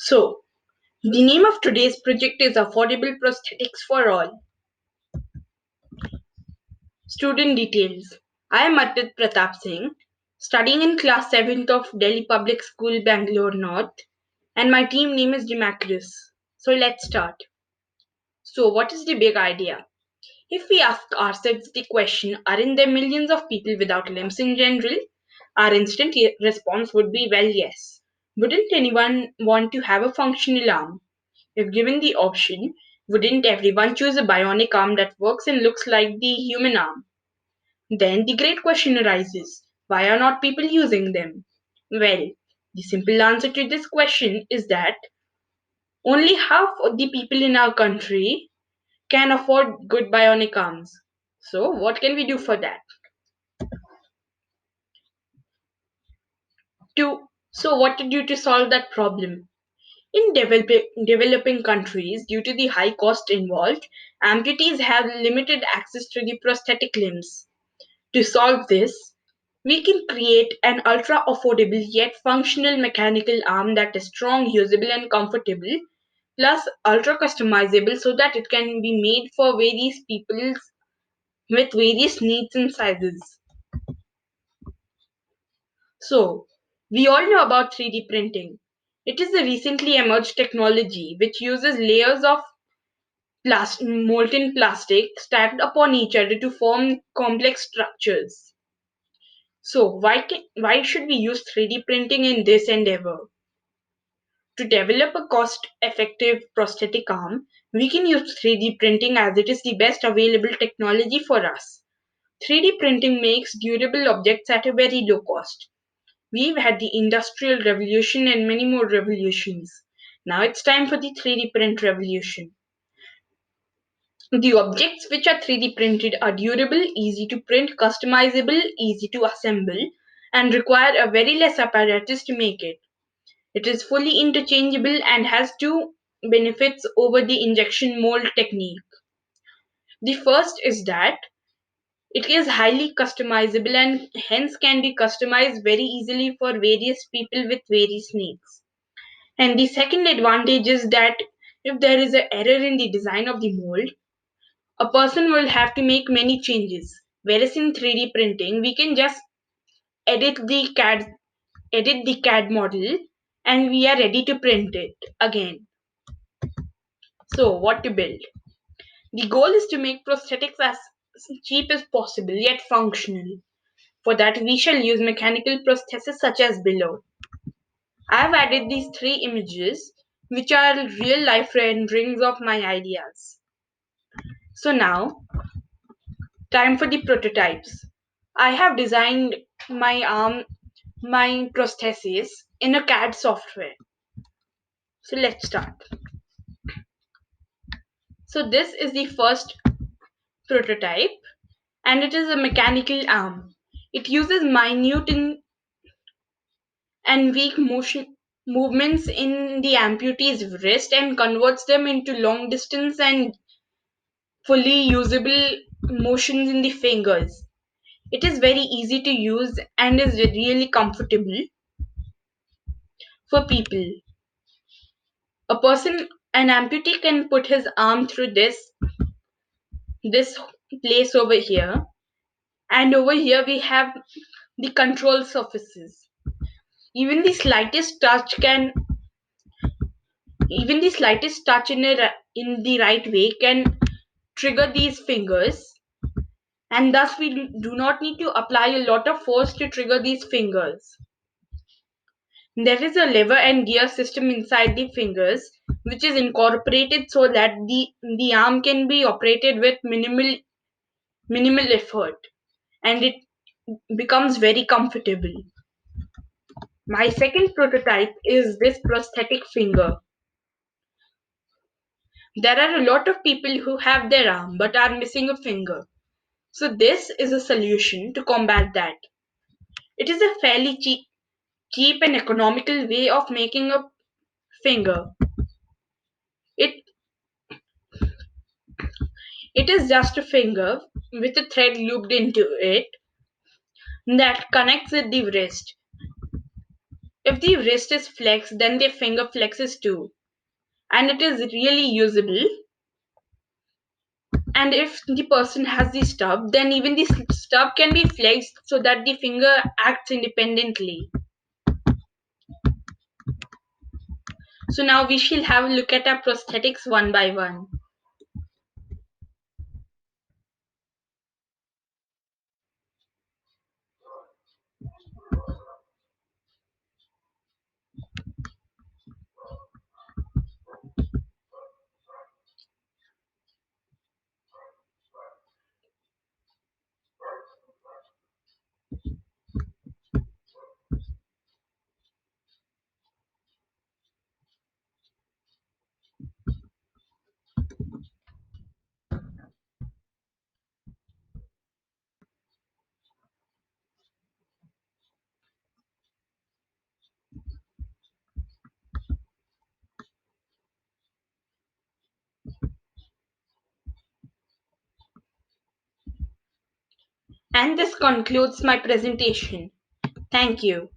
So, the name of today's project is Affordable Prosthetics for All. Student details. I am Arpit Pratap Singh, studying in class 7th of Delhi Public School, Bangalore North, and my team name is Demacris. So let's start. So, what is the big idea? If we ask ourselves the question, aren't there millions of people without limbs in general? Our instant response would be, well, yes. Wouldn't anyone want to have a functional arm? If given the option, wouldn't everyone choose a bionic arm that works and looks like the human arm? Then the great question arises, why are not people using them? Well, the simple answer to this question is that only half of the people in our country can afford good bionic arms. So, what can we do for that? What to do to solve that problem? In developing countries, due to the high cost involved, amputees have limited access to the prosthetic limbs. To solve this, we can create an ultra affordable yet functional mechanical arm that is strong, usable, and comfortable, plus ultra customizable so that it can be made for various people with various needs and sizes. So, we all know about 3D printing. It is a recently emerged technology which uses layers of molten plastic stacked upon each other to form complex structures. So, why should we use 3D printing in this endeavor? To develop a cost effective prosthetic arm, we can use 3D printing as it is the best available technology for us. 3D printing makes durable objects at a very low cost. We've had the Industrial Revolution and many more revolutions. Now it's time for the 3D print revolution. The objects which are 3D printed are durable, easy to print, customizable, easy to assemble, and require a very less apparatus to make it. It is fully interchangeable and has two benefits over the injection mold technique. The first is that it is highly customizable and hence can be customized very easily for various people with various needs. And the second advantage is that if there is an error in the design of the mold, a person will have to make many changes. Whereas in 3D printing, we can just edit the CAD edit the CAD model and we are ready to print it again. So, what to build? The goal is to make prosthetics as cheap as possible yet functional. For that, we shall use mechanical prostheses such as below. I have added these three images, which are real life renderings of my ideas. So, now, time for the prototypes. I have designed my prosthesis in a CAD software. So, let's start. So, this is the first prototype and it is a mechanical arm. It uses minute and weak motion movements in the amputee's wrist and converts them into long distance and fully usable motions in the fingers. It is very easy to use and is really comfortable for people. An amputee can put his arm through this place over here, and over here we have the control surfaces. Even the slightest touch can Even the slightest touch in the right way can trigger these fingers, and thus we do not need to apply a lot of force to trigger these fingers. There is a lever and gear system inside the fingers, which is incorporated so that the arm can be operated with minimal effort, and it becomes very comfortable. My second prototype is this prosthetic finger. There are a lot of people who have their arm but are missing a finger. So this is a solution to combat that. It is a fairly cheap and economical way of making a finger. It it is just a finger with a thread looped into it that connects with the wrist. If the wrist is flexed, then the finger flexes too, and it is really usable. And if the person has the stub, then even the stub can be flexed so that the finger acts independently. So now we shall have a look at our prosthetics one by one. And this concludes my presentation. Thank you.